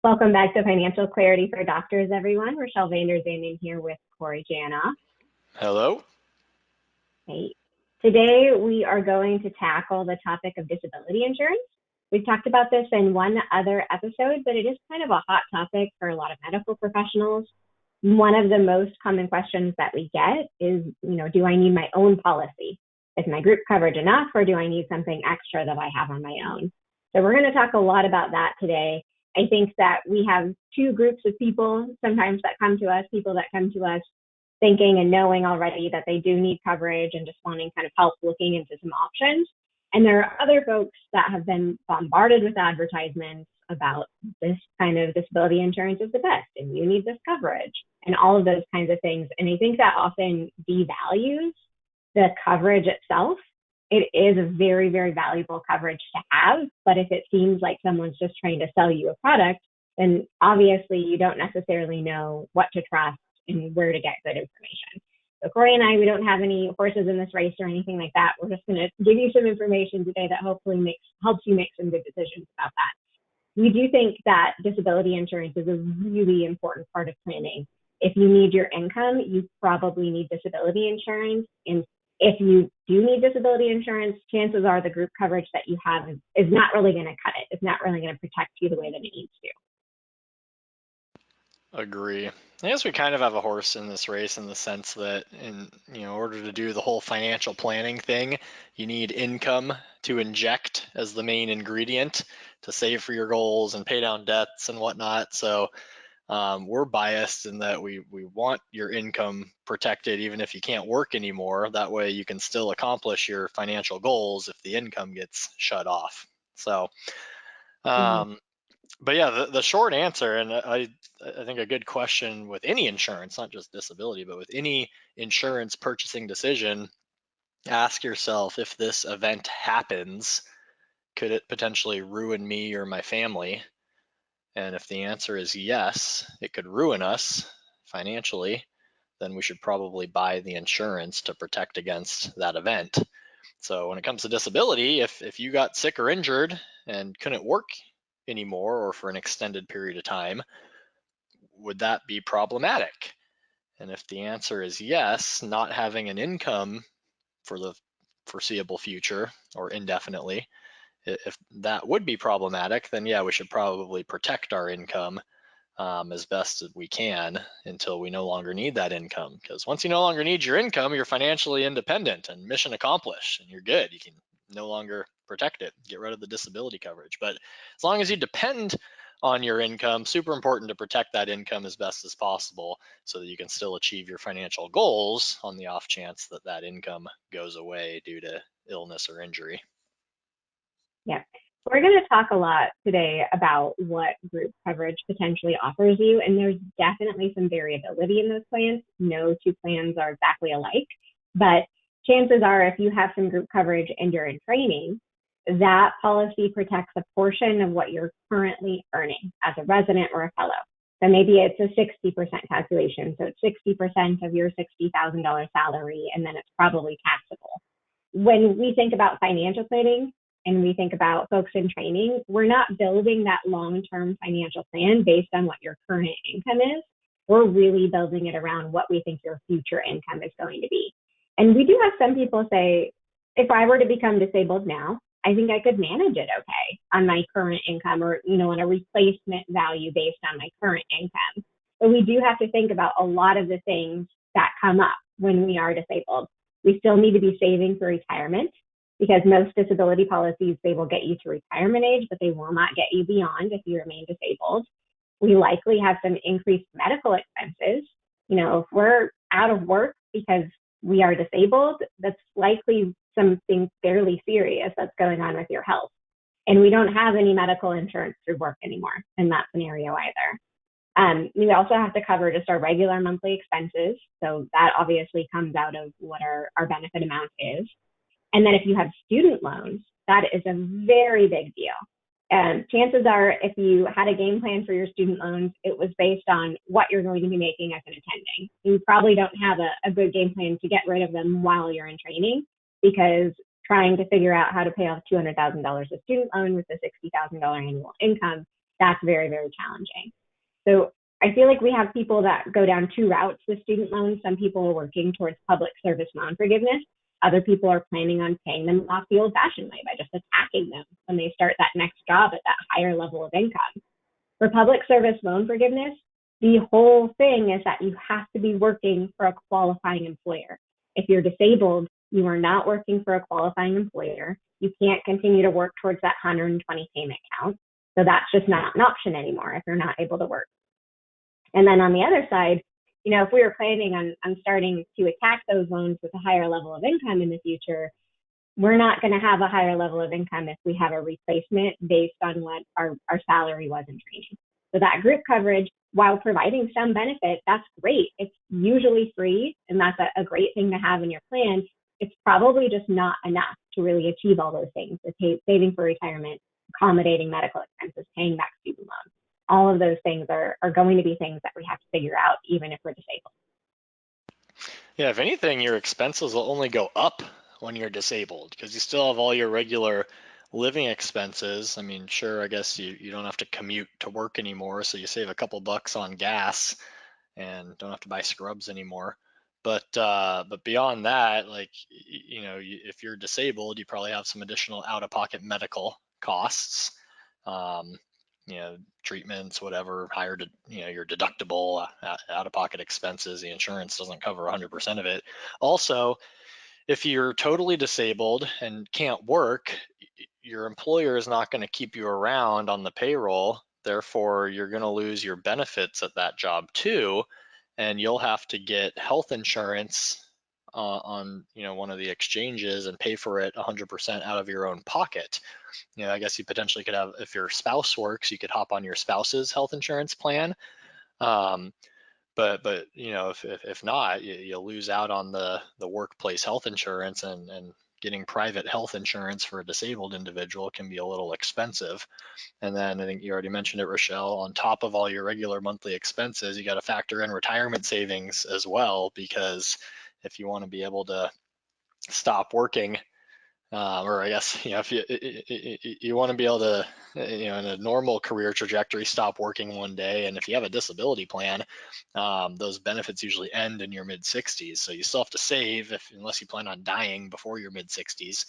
Welcome back to Financial Clarity for Doctors, everyone. Rachelle Vanderzanden here with Corey Janoff. Hello. Hey. Today, we are going to tackle the topic of disability insurance. We've talked about this in one other episode, but it is kind of a hot topic for a lot of medical professionals. One of the most common questions that we get is, do I need my own policy? Is my group coverage enough, or do I need something extra that I have on my own? So we're going to talk a lot about that today. I think that we have two groups of people sometimes that come to us, people that come to us thinking and knowing already that they do need coverage and just wanting kind of help looking into some options. And there are other folks that have been bombarded with advertisements about this kind of disability insurance is the best and you need this coverage and all of those kinds of things. And I think that often devalues the coverage itself. It is a very, very valuable coverage to have, but if it seems like someone's just trying to sell you a product, then obviously you don't necessarily know what to trust and where to get good information. So Corey and I, we don't have any horses in this race or anything like that. We're just going to give you some information today that hopefully helps you make some good decisions about that. We do think that disability insurance is a really important part of planning. If you need your income, you probably need disability insurance. And if you do need disability insurance, chances are the group coverage that you have is not really going to cut it. It's not really going to protect you the way that it needs to. Agree. I guess we kind of have a horse in this race in the sense that in order to do the whole financial planning thing, you need income to inject as the main ingredient to save for your goals and pay down debts and whatnot. So we're biased in that we want your income protected even if you can't work anymore. That way you can still accomplish your financial goals if the income gets shut off. So but yeah, the short answer, and I think a good question with any insurance, not just disability, but with any insurance purchasing decision, ask yourself, if this event happens, could it potentially ruin me or my family? And if the answer is yes, it could ruin us financially, then we should probably buy the insurance to protect against that event. So when it comes to disability, if you got sick or injured and couldn't work anymore or for an extended period of time, would that be problematic? And if the answer is yes, not having an income for the foreseeable future or indefinitely, if that would be problematic, then yeah, we should probably protect our income as best as we can until we no longer need that income. Because once you no longer need your income, you're financially independent and mission accomplished, and you're good. You can no longer protect it, get rid of the disability coverage. But as long as you depend on your income, super important to protect that income as best as possible so that you can still achieve your financial goals on the off chance that that income goes away due to illness or injury. Yeah. We're going to talk a lot today about what group coverage potentially offers you, and there's definitely some variability in those plans. No two plans are exactly alike, but chances are if you have some group coverage and you're in training, that policy protects a portion of what you're currently earning as a resident or a fellow. So maybe it's a 60% calculation. So it's 60% of your $60,000 salary, and then it's probably taxable. When we think about financial planning, and we think about folks in training, we're not building that long-term financial plan based on what your current income is. We're really building it around what we think your future income is going to be. And we do have some people say, if I were to become disabled now, I think I could manage it okay on my current income or, on a replacement value based on my current income. But we do have to think about a lot of the things that come up when we are disabled. We still need to be saving for retirement, because most disability policies, they will get you to retirement age, but they will not get you beyond if you remain disabled. We likely have some increased medical expenses. If we're out of work because we are disabled, that's likely something fairly serious that's going on with your health. And we don't have any medical insurance through work anymore in that scenario either. We also have to cover just our regular monthly expenses. So that obviously comes out of what our benefit amount is. And then if you have student loans, that is a very big deal. Chances are if you had a game plan for your student loans, it was based on what you're going to be making as an attending. You probably don't have a good game plan to get rid of them while you're in training, because trying to figure out how to pay off $200,000 of student loan with a $60,000 annual income That's very, very challenging. So I feel like we have people that go down two routes with student loans. Some people are working towards public service loan forgiveness. Other people are planning on paying them off the old fashioned way by just attacking them when they start that next job at that higher level of income. For public service loan forgiveness, the whole thing is that you have to be working for a qualifying employer. If you're disabled, you are not working for a qualifying employer. You can't continue to work towards that 120 payment count. So that's just not an option anymore if you're not able to work. And then on the other side, if we were planning on starting to attack those loans with a higher level of income in the future, we're not going to have a higher level of income if we have a replacement based on what our salary was in training. So that group coverage, while providing some benefit, that's great. It's usually free, and that's a great thing to have in your plan. It's probably just not enough to really achieve all those things, saving for retirement, accommodating medical expenses, paying back student loans. All of those things are going to be things that we have to figure out, even if we're disabled. Yeah, if anything, your expenses will only go up when you're disabled because you still have all your regular living expenses. I mean, sure, I guess you don't have to commute to work anymore, so you save a couple bucks on gas and don't have to buy scrubs anymore. But beyond that, like if you're disabled, you probably have some additional out-of-pocket medical costs. Um, treatments, whatever, higher, your deductible, out-of-pocket expenses. The insurance doesn't cover 100% of it. Also, if you're totally disabled and can't work, your employer is not going to keep you around on the payroll. Therefore, you're going to lose your benefits at that job too, and you'll have to get health insurance on one of the exchanges and pay for it 100% out of your own pocket. I guess you potentially could have, if your spouse works, you could hop on your spouse's health insurance plan. But if not, you'll lose out on the workplace health insurance, and getting private health insurance for a disabled individual can be a little expensive. And then I think you already mentioned it, Rachelle, on top of all your regular monthly expenses, you got to factor in retirement savings as well, because if you want to be able to stop working, or I guess, if you want to be able to, in a normal career trajectory, stop working one day, and if you have a disability plan, those benefits usually end in your mid 60s. So you still have to save, unless you plan on dying before your mid 60s.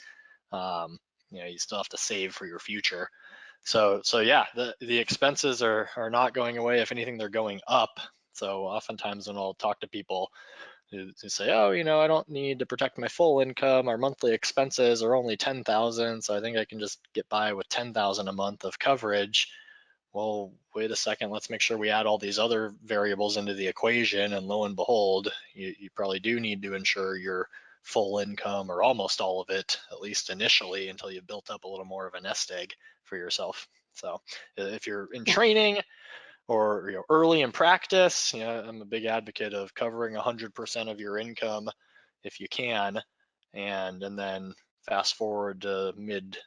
You still have to save for your future. So yeah, the expenses are not going away. If anything, they're going up. So oftentimes when I'll talk to people who say, oh, I don't need to protect my full income. Our monthly expenses are only 10,000, so I think I can just get by with 10,000 a month of coverage. Well, wait a second, let's make sure we add all these other variables into the equation, and lo and behold, you probably do need to insure your full income, or almost all of it, at least initially, until you've built up a little more of a nest egg for yourself. So if you're in training, or early in practice, I'm a big advocate of covering 100% of your income if you can, and then fast forward to mid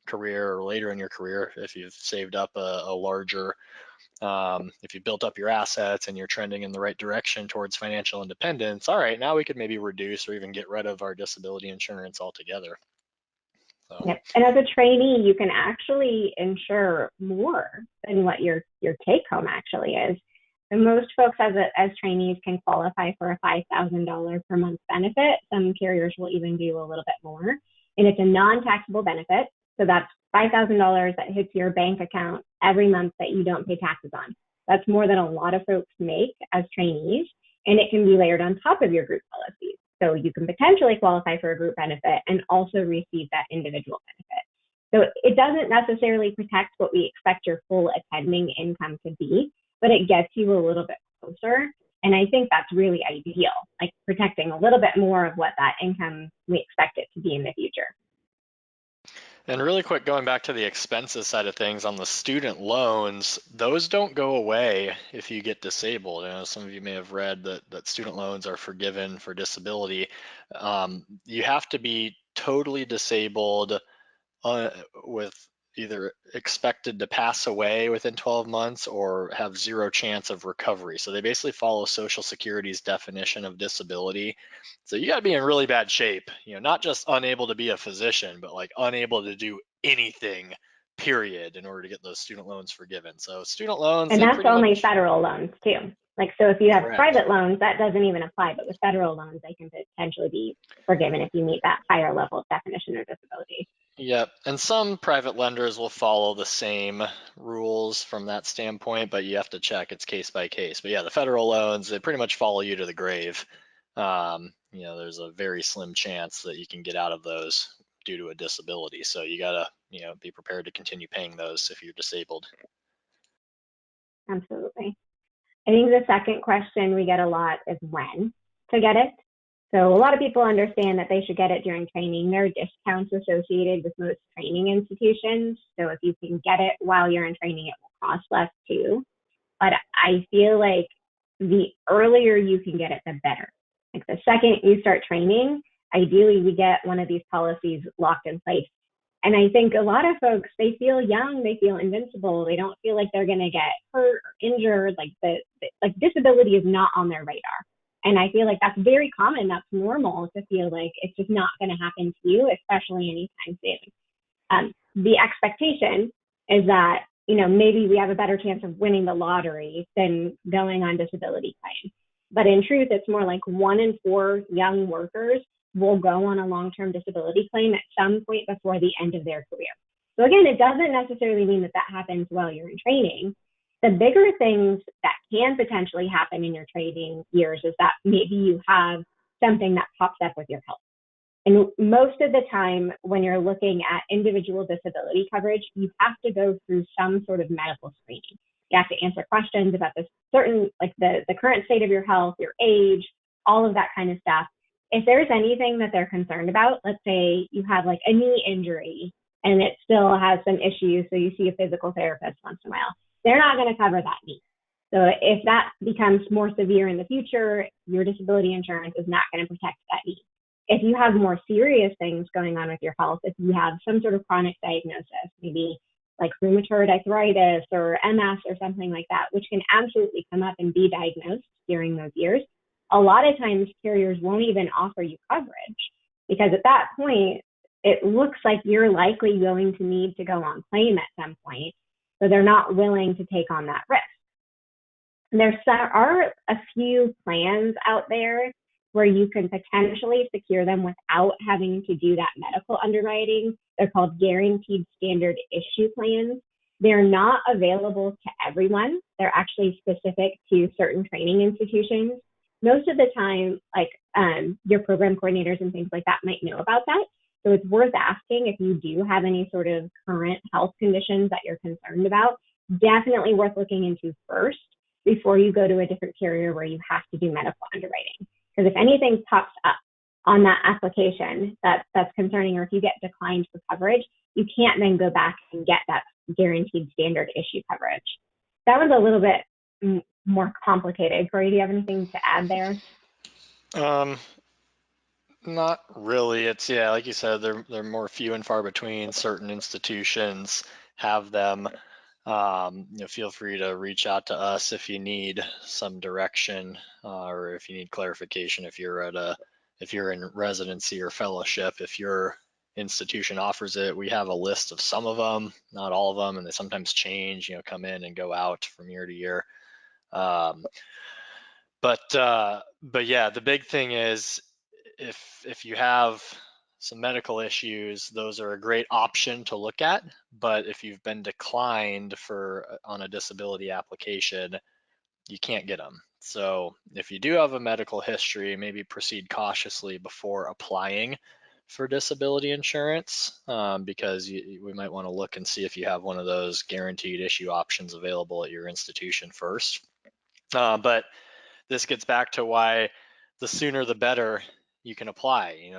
career or later in your career, if you've saved up a larger, if you've built up your assets and you're trending in the right direction towards financial independence, all right, now we could maybe reduce or even get rid of our disability insurance altogether. So. Yep. And as a trainee, you can actually insure more than what your take home actually is. And most folks as trainees can qualify for a $5,000 per month benefit. Some carriers will even do a little bit more. And it's a non-taxable benefit. So that's $5,000 that hits your bank account every month that you don't pay taxes on. That's more than a lot of folks make as trainees. And it can be layered on top of your group policies. So you can potentially qualify for a group benefit and also receive that individual benefit. So it doesn't necessarily protect what we expect your full attending income to be, but it gets you a little bit closer. And I think that's really ideal, like protecting a little bit more of what that income we expect it to be in the future. And really quick, going back to the expenses side of things, on the student loans, those don't go away if you get disabled. Some of you may have read that student loans are forgiven for disability. You have to be totally disabled with either expected to pass away within 12 months or have zero chance of recovery. So they basically follow Social Security's definition of disability. So you got to be in really bad shape, not just unable to be a physician, but like unable to do anything, period, in order to get those student loans forgiven. So student loans, And they that's pretty only much, federal loans too. Like, so if you have correct. private loans, that doesn't even apply, but with federal loans, they can potentially be forgiven if you meet that higher level of definition of disability. Yep, and some private lenders will follow the same rules from that standpoint, but you have to check, it's case by case. But yeah, the federal loans, they pretty much follow you to the grave. There's a very slim chance that you can get out of those due to a disability. So you gotta, be prepared to continue paying those if you're disabled. Absolutely. I think the second question we get a lot is when to get it. So a lot of people understand that they should get it during training. There are discounts associated with most training institutions. So if you can get it while you're in training, it will cost less too. But I feel like the earlier you can get it, the better. Like the second you start training, ideally we get one of these policies locked in place. And I think a lot of folks, they feel young, they feel invincible, they don't feel like they're going to get hurt or injured. Like disability is not on their radar. And I feel like that's very common. That's normal to feel like it's just not going to happen to you, especially anytime soon. The expectation is that, maybe we have a better chance of winning the lottery than going on disability claim. But in truth, it's more like 1 in 4 young workers will go on a long-term disability claim at some point before the end of their career. So again, it doesn't necessarily mean that happens while you're in training. The bigger things that can potentially happen in your training years is that maybe you have something that pops up with your health. And most of the time, when you're looking at individual disability coverage, you have to go through some sort of medical screening. You have to answer questions about the current state of your health, your age, all of that kind of stuff. If there's anything that they're concerned about, let's say you have like a knee injury and it still has some issues, so you see a physical therapist once in a while, they're not going to cover that knee. So if that becomes more severe in the future, your disability insurance is not going to protect that knee. If you have more serious things going on with your health, if you have some sort of chronic diagnosis, maybe like rheumatoid arthritis or MS or something like that, which can absolutely come up and be diagnosed during those years, a lot of times carriers won't even offer you coverage because at that point, it looks like you're likely going to need to go on claim at some point. So they're not willing to take on that risk. There are a few plans out there where you can potentially secure them without having to do that medical underwriting. They're called guaranteed standard issue plans. They're not available to everyone. They're actually specific to certain training institutions. Most of the time, your program coordinators and things like that might know about that. So it's worth asking if you do have any sort of current health conditions that you're concerned about. Definitely worth looking into first before you go to a different carrier where you have to do medical underwriting. Because if anything pops up on that application that's concerning, or if you get declined for coverage, you can't then go back and get that guaranteed standard issue coverage. That was a little bit more complicated. Corey, do you have anything to add there? Not really. It's, yeah, like you said, they're more few and far between. Certain institutions have them. Feel free to reach out to us if you need some direction or if you need clarification. If you're in residency or fellowship, if your institution offers it, we have a list of some of them, not all of them, and they sometimes change. Come in and go out from year to year. But yeah, the big thing is if you have some medical issues, those are a great option to look at. But if you've been declined on a disability application, you can't get them. So if you do have a medical history, maybe proceed cautiously before applying for disability insurance, because we might want to look and see if you have one of those guaranteed issue options available at your institution first. But this gets back to why the sooner the better you can apply.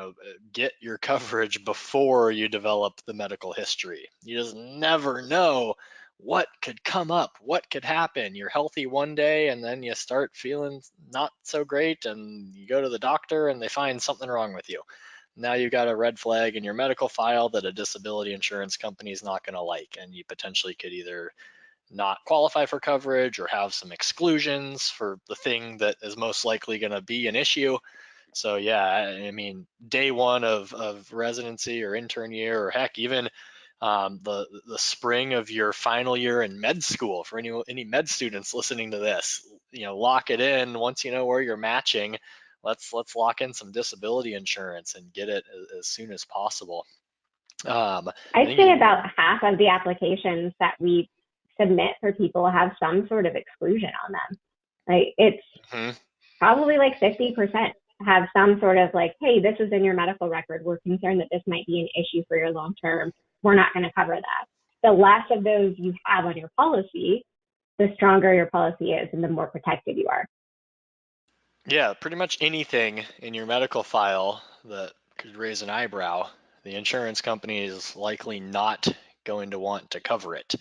Get your coverage before you develop the medical history. You just never know what could come up, what could happen. You're healthy one day and then you start feeling not so great and you go to the doctor and they find something wrong with you. Now you've got a red flag in your medical file that a disability insurance company is not going to like, and you potentially could either not qualify for coverage or have some exclusions for the thing that is most likely going to be an issue. So yeah, I mean, day one of residency or intern year, or heck, even the spring of your final year in med school. For any med students listening to this, lock it in. Once you know where you're matching, let's lock in some disability insurance and get it as soon as possible. I I'd think say about half of the applications that we submit for people have some sort of exclusion on them. Like it's Mhm. probably like 50% have some sort of like, hey, this is in your medical record. We're concerned that this might be an issue for your long term. We're not going to cover that. The less of those you have on your policy, the stronger your policy is and the more protected you are. Yeah, pretty much anything in your medical file that could raise an eyebrow, the insurance company is likely not going to want to cover it.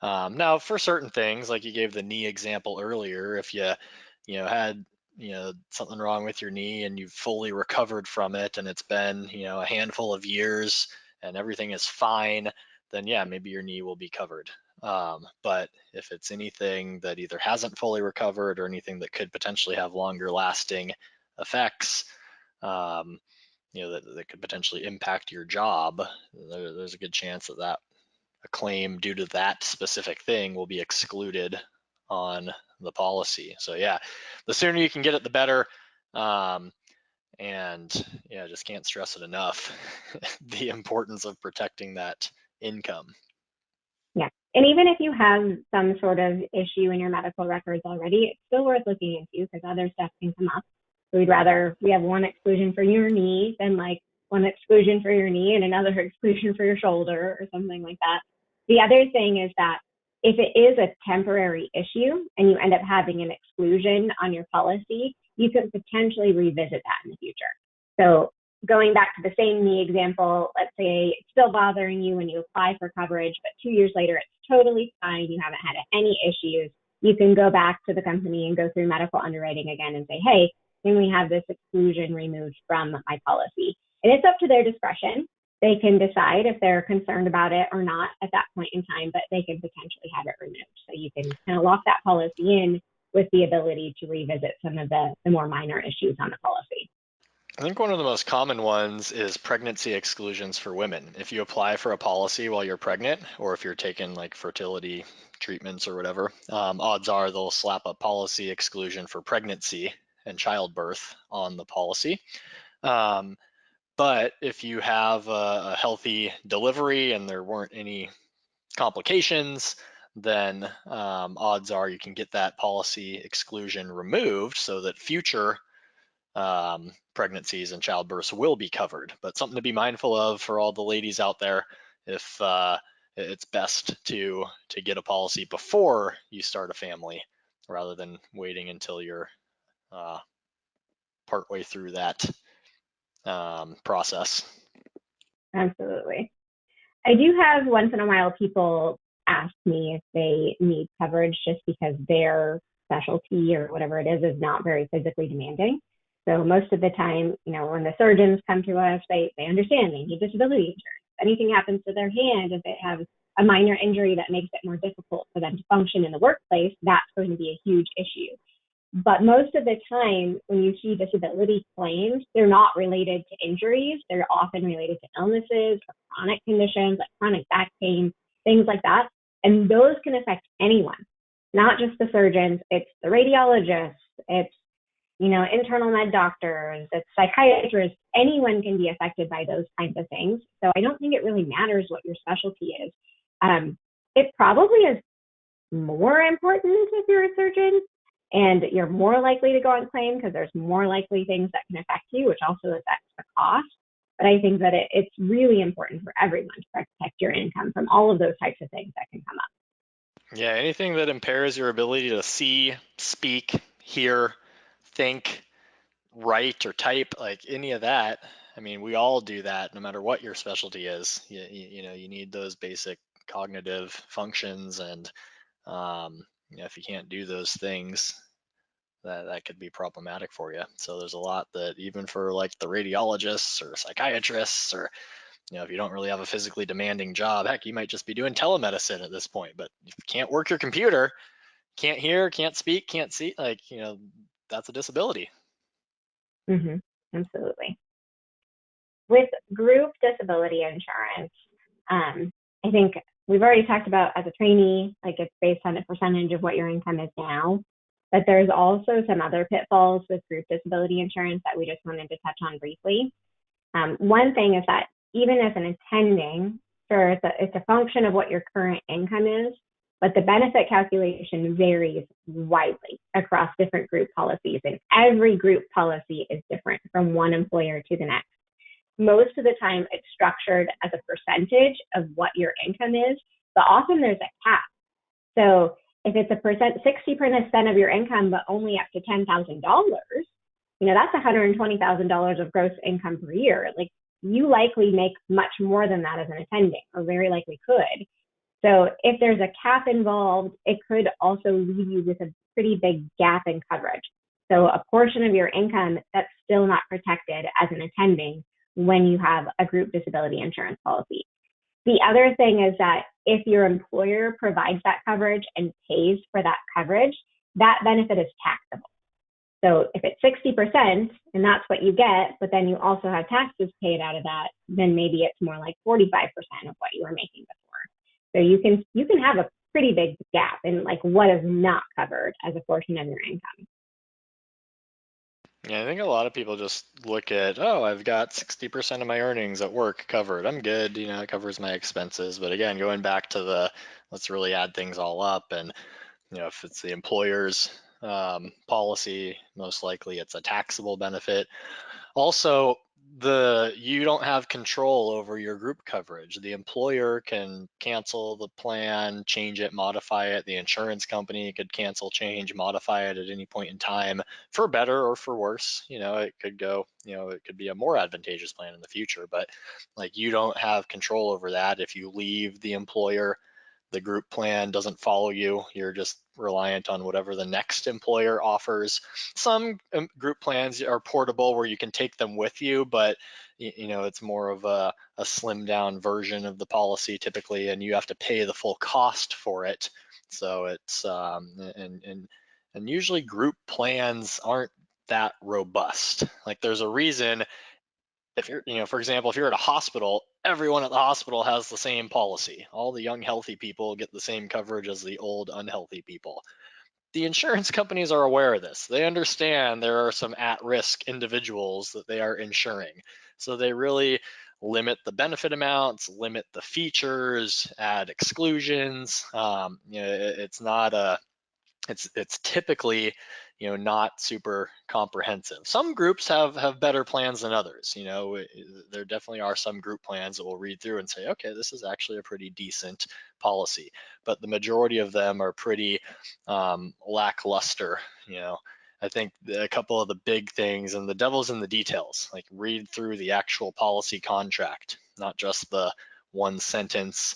Now, for certain things, like you gave the knee example earlier, if had something wrong with your knee and you've fully recovered from it, and it's been a handful of years and everything is fine, then yeah, maybe your knee will be covered. But if it's anything that either hasn't fully recovered or anything that could potentially have longer lasting effects, that could potentially impact your job, there's a good chance that a claim due to that specific thing will be excluded on the policy. So yeah, the sooner you can get it, the better. And yeah, just can't stress it enough, the importance of protecting that income. Yeah. And even if you have some sort of issue in your medical records already, it's still worth looking into because other stuff can come up. So we have one exclusion for your knee than like one exclusion for your knee and another exclusion for your shoulder or something like that. The other thing is that if it is a temporary issue and you end up having an exclusion on your policy, you could potentially revisit that in the future. So going back to the same knee example, let's say it's still bothering you when you apply for coverage, but 2 years later, it's totally fine. You haven't had any issues. You can go back to the company and go through medical underwriting again and say, hey, can we have this exclusion removed from my policy? And it's up to their discretion. They can decide if they're concerned about it or not at that point in time, but they can potentially have it removed. So you can kind of lock that policy in with the ability to revisit some of the more minor issues on the policy. I think one of the most common ones is pregnancy exclusions for women. If you apply for a policy while you're pregnant, or if you're taking like fertility treatments or whatever, odds are they'll slap a policy exclusion for pregnancy and childbirth on the policy. But if you have a healthy delivery and there weren't any complications, then odds are you can get that policy exclusion removed so that future pregnancies and childbirths will be covered. But something to be mindful of for all the ladies out there, if it's best to get a policy before you start a family rather than waiting until you're partway through that process. Absolutely. I do have once in a while people ask me if they need coverage just because their specialty or whatever it is not very physically demanding. So most of the time, when the surgeons come to us, they understand they need disability insurance. If anything happens to their hand, if they have a minor injury that makes it more difficult for them to function in the workplace, that's going to be a huge issue. But most of the time, when you see disability claims, they're not related to injuries. They're often related to illnesses or chronic conditions like chronic back pain, things like that. And those can affect anyone, not just the surgeons. It's the radiologists, it's internal med doctors, it's psychiatrists. Anyone can be affected by those kinds of things. So I don't think it really matters what your specialty is. It probably is more important if you're a surgeon and you're more likely to go on claim because there's more likely things that can affect you, which also affects the cost. But I think that it's really important for everyone to protect your income from all of those types of things that can come up. Yeah, anything that impairs your ability to see, speak, hear, think, write, or type, like any of that. I mean, we all do that no matter what your specialty is. You need those basic cognitive functions, and if you can't do those things, that could be problematic for you. So there's a lot that even for like the radiologists or psychiatrists, or if you don't really have a physically demanding job, heck, you might just be doing telemedicine at this point. But if you can't work your computer, can't hear, can't speak, can't see, that's a disability. Mm-hmm. Absolutely. With group disability insurance, I think we've already talked about as a trainee, like it's based on a percentage of what your income is now. But there's also some other pitfalls with group disability insurance that we just wanted to touch on briefly. One thing is that even as an attending, sure, it's a function of what your current income is, but the benefit calculation varies widely across different group policies, and every group policy is different from one employer to the next. Most of the time, it's structured as a percentage of what your income is, but often there's a cap. So if it's 60% of your income, but only up to $10,000, that's $120,000 of gross income per year. Like, you likely make much more than that as an attending, or very likely could. So if there's a cap involved, it could also leave you with a pretty big gap in coverage. So a portion of your income that's still not protected as an attending when you have a group disability insurance policy. The other thing is that if your employer provides that coverage and pays for that coverage, that benefit is taxable. So if it's 60% and that's what you get, but then you also have taxes paid out of that, then maybe it's more like 45% of what you were making before. So you can have a pretty big gap in like what is not covered as a portion of your income. Yeah, I think a lot of people just look at, oh, I've got 60% of my earnings at work covered. I'm good, it covers my expenses. But again, going back to let's really add things all up. And, if it's the employer's policy, most likely it's a taxable benefit. Also, you don't have control over your group coverage. The employer can cancel the plan, change it, modify it. The insurance company could cancel, change, modify it at any point in time, for better or for worse. It could go, it could be a more advantageous plan in the future, but like, you don't have control over that. If you leave the employer, the group plan doesn't follow you. You're just reliant on whatever the next employer offers. Some group plans are portable where you can take them with you, but it's more of a slimmed down version of the policy typically, and you have to pay the full cost for it. So it's and usually group plans aren't that robust. Like, there's a reason. If you're, for example, if you're at a hospital, everyone at the hospital has the same policy. All the young, healthy people get the same coverage as the old, unhealthy people. The insurance companies are aware of this. They understand there are some at-risk individuals that they are insuring. So they really limit the benefit amounts, limit the features, add exclusions. It's not it's typically not super comprehensive. Some groups have better plans than others. There definitely are some group plans that will read through and say, okay, this is actually a pretty decent policy, but the majority of them are pretty lackluster. I think a couple of the big things, and the devil's in the details, like read through the actual policy contract, not just the one sentence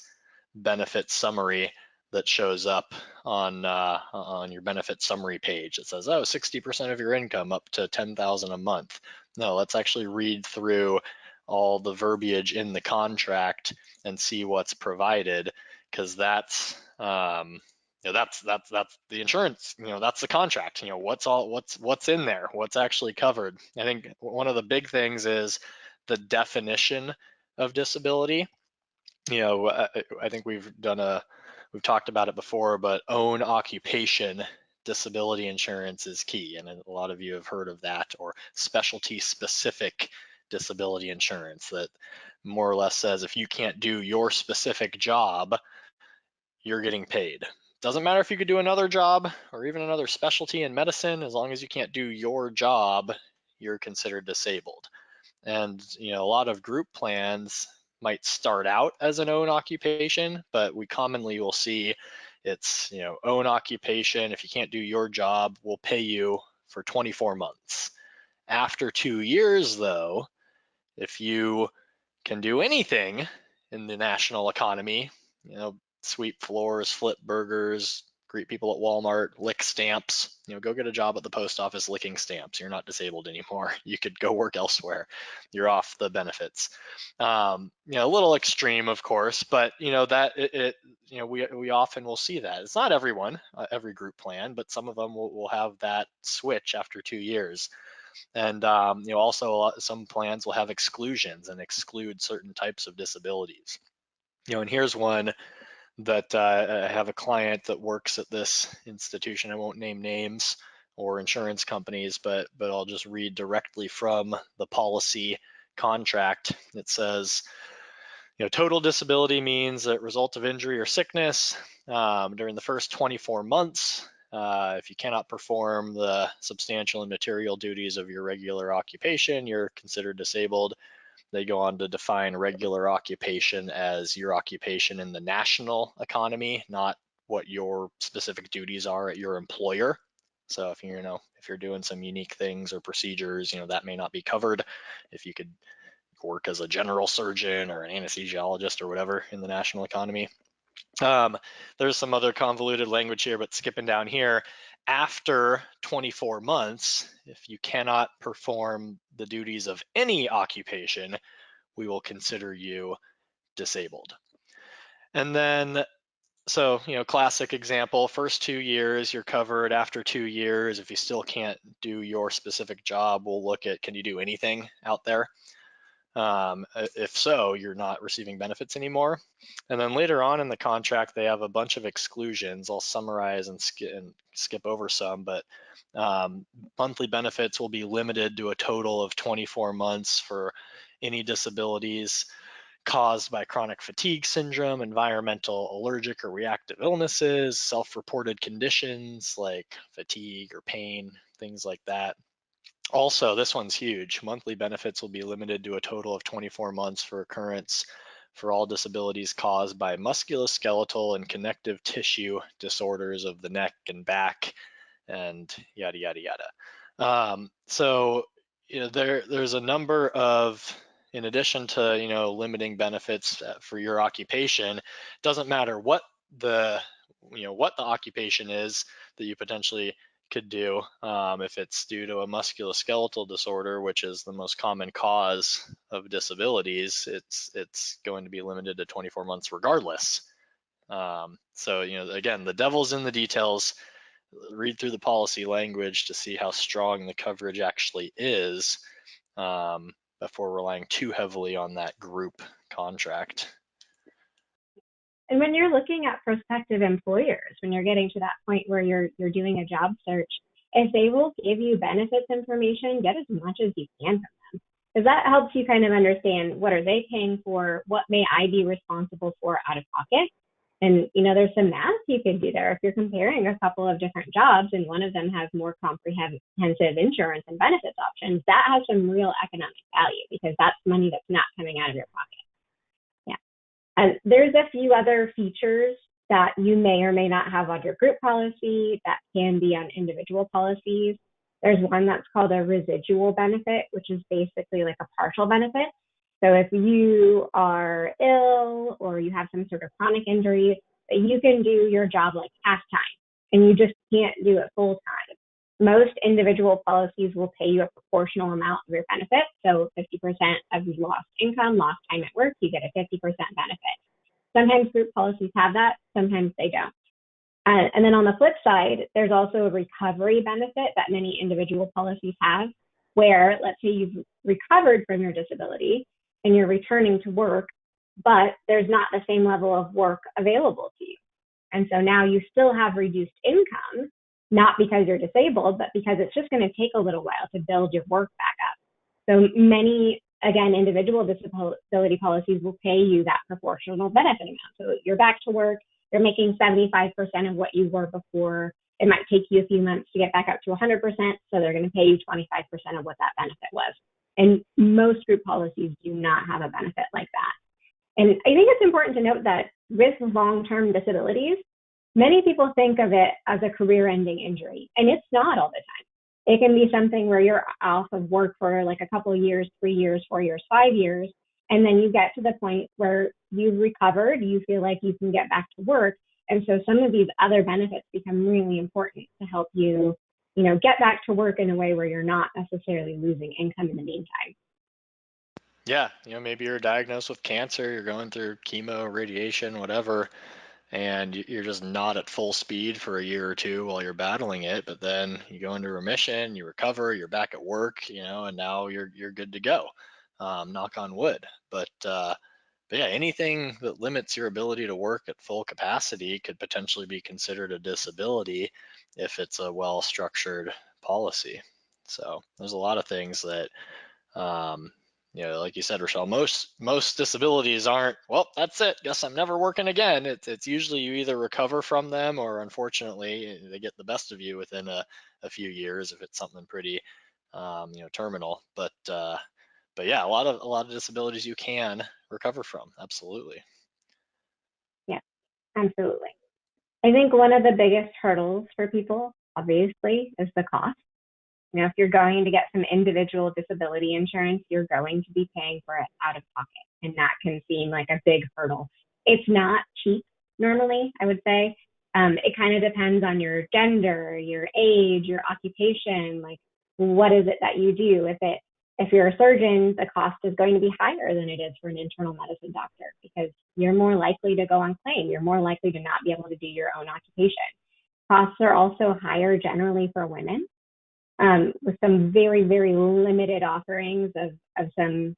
benefit summary that shows up on your benefit summary page. It says, oh, 60% of your income up to 10,000 a month. No, let's actually read through all the verbiage in the contract and see what's provided, because that's that's the insurance. That's the contract. What's in there, what's actually covered. I think one of the big things is the definition of disability. I think we've talked about it before, but own occupation disability insurance is key. And a lot of you have heard of that, or specialty specific disability insurance, that more or less says if you can't do your specific job, you're getting paid. Doesn't matter if you could do another job or even another specialty in medicine, as long as you can't do your job, you're considered disabled. And a lot of group plans might start out as an own occupation, but we commonly will see it's own occupation. If you can't do your job, we'll pay you for 24 months. After 2 years, though, if you can do anything in the national economy, sweep floors, flip burgers, greet people at Walmart, lick stamps, go get a job at the post office licking stamps. You're not disabled anymore. You could go work elsewhere. You're off the benefits. A little extreme, of course, but that we often will see that. It's not everyone, every group plan, but some of them will have that switch after 2 years. And also some plans will have exclusions and exclude certain types of disabilities. And here's one that I have a client that works at this institution. I won't name names or insurance companies, but I'll just read directly from the policy contract. It says, total disability means that result of injury or sickness during the first 24 months. If you cannot perform the substantial and material duties of your regular occupation, you're considered disabled. They go on to define regular occupation as your occupation in the national economy, not what your specific duties are at your employer. So if you're doing some unique things or procedures, that may not be covered. If you could work as a general surgeon or an anesthesiologist or whatever in the national economy. There's some other convoluted language here, but skipping down here, after 24 months, if you cannot perform the duties of any occupation, we will consider you disabled. And then, so, classic example, first 2 years, you're covered. After 2 years, if you still can't do your specific job, we'll look at, can you do anything out there? If so, you're not receiving benefits anymore. And then later on in the contract, they have a bunch of exclusions. I'll summarize and skip over some, but monthly benefits will be limited to a total of 24 months for any disabilities caused by chronic fatigue syndrome, environmental, allergic, or reactive illnesses, self-reported conditions like fatigue or pain, things like that. Also, this one's huge. Monthly benefits will be limited to a total of 24 months for occurrence for all disabilities caused by musculoskeletal and connective tissue disorders of the neck and back, and yada, yada, yada. So, there's a number of, in addition to, limiting benefits for your occupation, doesn't matter what the occupation is that you potentially could do. If it's due to a musculoskeletal disorder, which is the most common cause of disabilities, it's going to be limited to 24 months regardless. So, again, the devil's in the details. Read through the policy language to see how strong the coverage actually is before relying too heavily on that group contract. And when you're looking at prospective employers, when you're getting to that point where you're doing a job search, if they will give you benefits information, get as much as you can from them, because that helps you kind of understand, what are they paying for, what may I be responsible for out of pocket. And there's some math you can do there. If you're comparing a couple of different jobs and one of them has more comprehensive insurance and benefits options, that has some real economic value, because that's money that's not coming out of your pocket. And there's a few other features that you may or may not have on your group policy that can be on individual policies. There's one that's called a residual benefit, which is basically like a partial benefit. So if you are ill or you have some sort of chronic injury, you can do your job like half time, and you just can't do it full time. Most individual policies will pay you a proportional amount of your benefit. So 50% of lost income, lost time at work, you get a 50% benefit. Sometimes group policies have that, sometimes they don't. And then on the flip side, there's also a recovery benefit that many individual policies have, where let's say you've recovered from your disability and you're returning to work, but there's not the same level of work available to you. And so now you still have reduced income, not because you're disabled, but because it's just going to take a little while to build your work back up. So many, again, individual disability policies will pay you that proportional benefit amount. So you're back to work, you're making 75% of what you were before. It might take you a few months to get back up to 100%, so they're going to pay you 25% of what that benefit was. And most group policies do not have a benefit like that. And I think it's important to note that with long-term disabilities, many people think of it as a career-ending injury, and it's not all the time. It can be something where you're off of work for like a couple of years, 3 years, 4 years, 5 years, and then you get to the point where you've recovered, you feel like you can get back to work. And so some of these other benefits become really important to help you, get back to work in a way where you're not necessarily losing income in the meantime. Yeah, maybe you're diagnosed with cancer, you're going through chemo, radiation, whatever, and you're just not at full speed for a year or two while you're battling it, but then you go into remission, you recover, you're back at work, and now you're good to go. Knock on wood. But But yeah, anything that limits your ability to work at full capacity could potentially be considered a disability if it's a well-structured policy. So there's a lot of things that, um, like you said, Rachelle, most disabilities aren't, well, that's it, guess I'm never working again. It's usually you either recover from them, or unfortunately they get the best of you within a few years if it's something pretty terminal. But yeah, a lot of disabilities you can recover from. Absolutely. Yeah, absolutely. I think one of the biggest hurdles for people, obviously, is the cost. If you're going to get some individual disability insurance, you're going to be paying for it out of pocket. And that can seem like a big hurdle. It's not cheap normally, I would say. It kind of depends on your gender, your age, your occupation, like what is it that you do? If you're a surgeon, the cost is going to be higher than it is for an internal medicine doctor because you're more likely to go on claim. You're more likely to not be able to do your own occupation. Costs are also higher generally for women, with some very, very limited offerings of some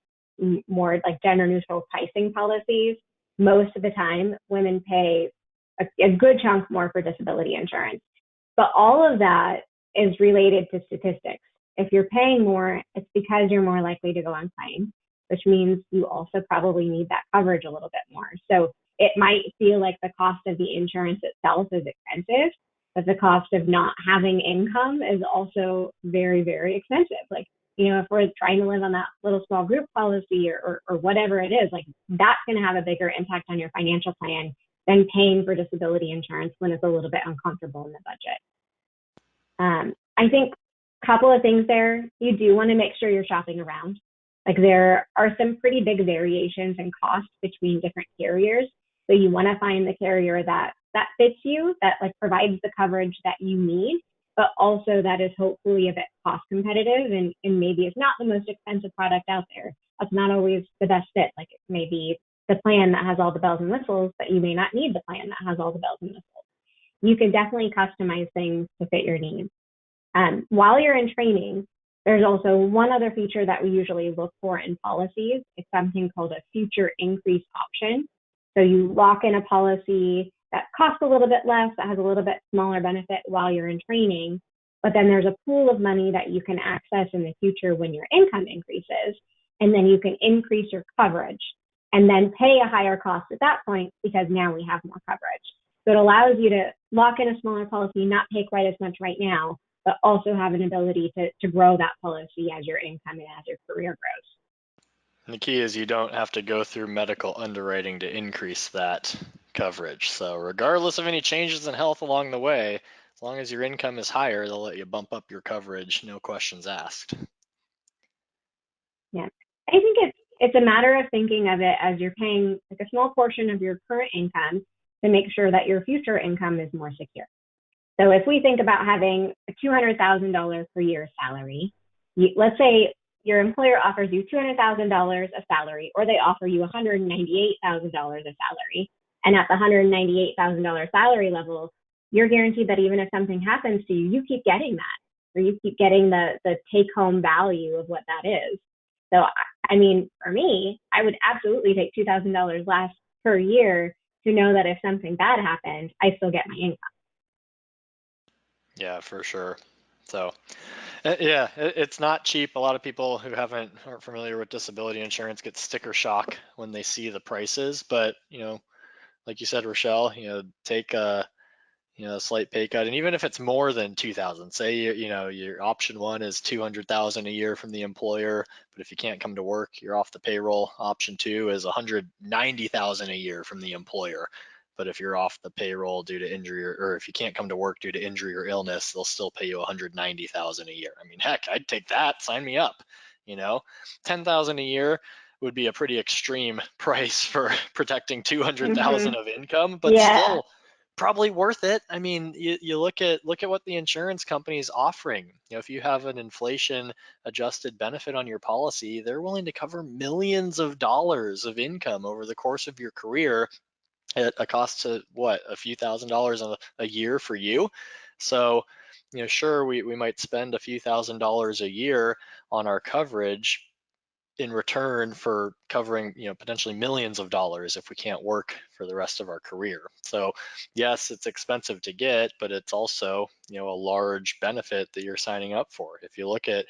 more like gender neutral pricing policies. Most of the time, women pay a good chunk more for disability insurance. But all of that is related to statistics. If you're paying more, it's because you're more likely to go on claim, which means you also probably need that coverage a little bit more. So it might feel like the cost of the insurance itself is expensive, but the cost of not having income is also very, very expensive. Like, if we're trying to live on that little small group policy or whatever it is, like that's going to have a bigger impact on your financial plan than paying for disability insurance when it's a little bit uncomfortable in the budget. I think a couple of things there. You do want to make sure you're shopping around. Like there are some pretty big variations in cost between different carriers. So you want to find the carrier that fits you, that like provides the coverage that you need, but also that is hopefully a bit cost competitive and maybe it's not the most expensive product out there. That's not always the best fit. Like it may be the plan that has all the bells and whistles, but you may not need the plan that has all the bells and whistles. You can definitely customize things to fit your needs. While you're in training, there's also one other feature that we usually look for in policies. It's something called a future increase option. So you lock in a policy that costs a little bit less, that has a little bit smaller benefit while you're in training, but then there's a pool of money that you can access in the future when your income increases, and then you can increase your coverage and then pay a higher cost at that point because now we have more coverage. So it allows you to lock in a smaller policy, not pay quite as much right now, but also have an ability to grow that policy as your income and as your career grows. And the key is you don't have to go through medical underwriting to increase that coverage. So regardless of any changes in health along the way, as long as your income is higher, they'll let you bump up your coverage, no questions asked. Yeah. I think it's a matter of thinking of it as you're paying like a small portion of your current income to make sure that your future income is more secure. So if we think about having a $200,000 per year salary, let's say your employer offers you $200,000 of salary, or they offer you $198,000 of salary. And at the $198,000 salary level, you're guaranteed that even if something happens to you, you keep getting that, or you keep getting the take home value of what that is. So, I mean, for me, I would absolutely take $2,000 less per year to know that if something bad happened, I still get my income. Yeah, for sure. So, yeah, it's not cheap. A lot of people who aren't familiar with disability insurance get sticker shock when they see the prices. But like you said, Rachelle, take a slight pay cut, and even if it's more than 2,000, say your option one is 200,000 a year from the employer, but if you can't come to work, you're off the payroll. Option two is 190,000 a year from the employer. But if you're off the payroll due to injury, or if you can't come to work due to injury or illness, they'll still pay you 190,000 a year. I mean, heck, I'd take that. Sign me up. 10,000 a year would be a pretty extreme price for protecting 200,000 Mm-hmm. of income, but Yeah. still probably worth it. I mean, you look at what the insurance company is offering. If you have an inflation adjusted benefit on your policy, they're willing to cover millions of dollars of income over the course of your career at a cost to what, a few $1,000s a year for you. So, sure, we might spend a few $1,000s a year on our coverage, in return for covering, potentially millions of dollars if we can't work for the rest of our career. So yes, it's expensive to get, but it's also, a large benefit that you're signing up for. If you look at,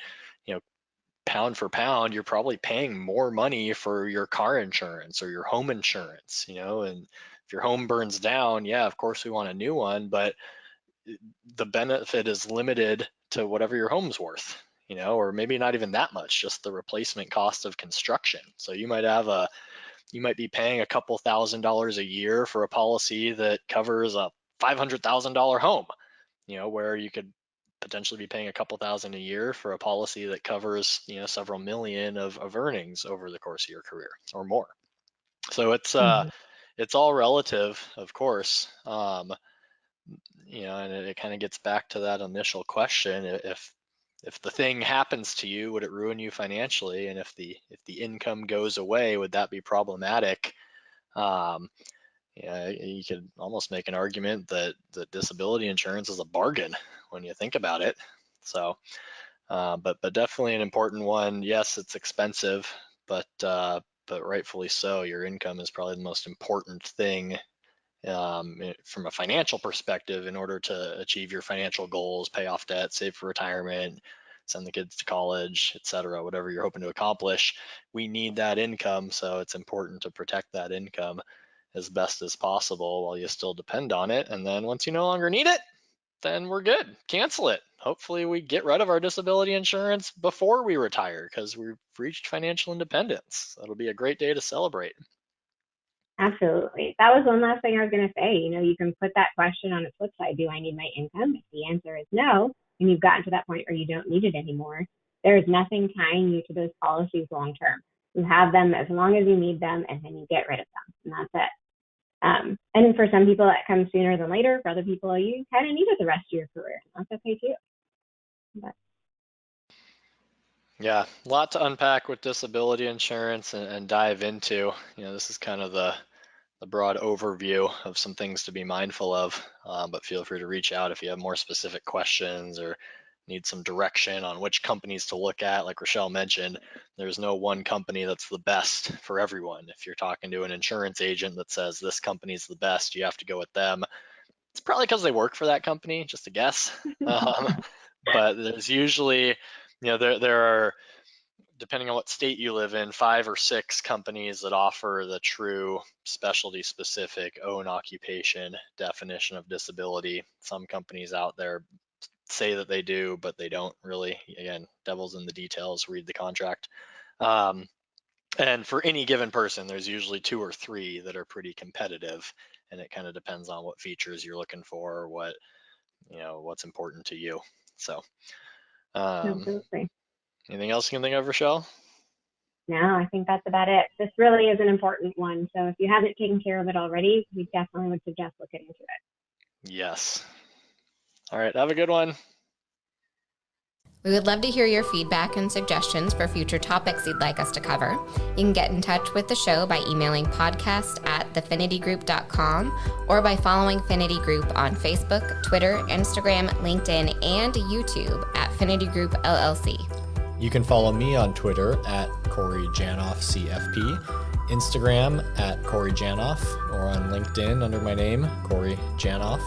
pound for pound, you're probably paying more money for your car insurance or your home insurance, and if your home burns down, yeah, of course we want a new one, but the benefit is limited to whatever your home's worth, or maybe not even that much, just the replacement cost of construction. So you might be paying a couple $1,000s a year for a policy that covers a $500,000 home, where you could potentially be paying a couple thousand a year for a policy that covers, several million of earnings over the course of your career or more. So it's all relative, of course. And it kind of gets back to that initial question. If the thing happens to you, would it ruin you financially? And if the income goes away, would that be problematic? You could almost make an argument that disability insurance is a bargain when you think about it. So, but definitely an important one. Yes, it's expensive, but rightfully so. Your income is probably the most important thing from a financial perspective in order to achieve your financial goals, pay off debt, save for retirement, send the kids to college, etc. Whatever you're hoping to accomplish, we need that income. So it's important to protect that income as best as possible while you still depend on it. And then once you no longer need it, then we're good. Cancel it. Hopefully we get rid of our disability insurance before we retire because we've reached financial independence. That'll be a great day to celebrate. Absolutely. That was one last thing I was going to say. You can put that question on its flip side. Do I need my income? If the answer is no, and you've gotten to that point where you don't need it anymore, there is nothing tying you to those policies long term. You have them as long as you need them, and then you get rid of them, and that's it. And for some people, that comes sooner than later. For other people, you kind of need it the rest of your career. That's okay too. But. Yeah, a lot to unpack with disability insurance and dive into. This is kind of the broad overview of some things to be mindful of, but feel free to reach out if you have more specific questions or need some direction on which companies to look at. Like Rachelle mentioned, there's no one company that's the best for everyone. If you're talking to an insurance agent that says this company's the best, you have to go with them. It's probably because they work for that company, just a guess. But there's usually, there are, depending on what state you live in, 5 or 6 companies that offer the true specialty specific own occupation definition of disability. Some companies out there say that they do, but they don't really. Again, devil's in the details, read the contract. And for any given person, there's usually 2 or 3 that are pretty competitive, and it kind of depends on what features you're looking for, or what's important to you. So Absolutely. Anything else you can think of, Rachelle? No, I think that's about it. This really is an important one. So if you haven't taken care of it already, we definitely would suggest looking into it. Yes. All right. Have a good one. We would love to hear your feedback and suggestions for future topics you'd like us to cover. You can get in touch with the show by emailing podcast@thefinitygroup.com or by following Finity Group on Facebook, Twitter, Instagram, LinkedIn, and YouTube at Finity Group LLC. You can follow me on Twitter at Corey Janoff CFP, Instagram at Corey Janoff, or on LinkedIn under my name, Corey Janoff.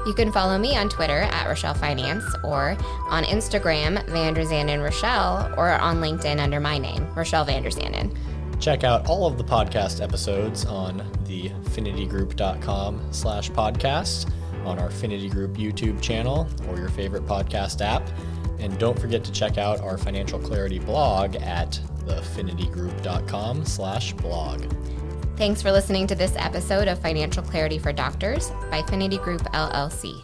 You can follow me on Twitter at Rachelle Finance, or on Instagram, Vanderzanden Rachelle, or on LinkedIn under my name, Rachelle Vanderzanden. Check out all of the podcast episodes on the finitygroup.com/podcast, on our Finity Group YouTube channel, or your favorite podcast app. And don't forget to check out our financial clarity blog at thefinitygroup.com/blog. Thanks for listening to this episode of Financial Clarity for Doctors by Finity Group LLC.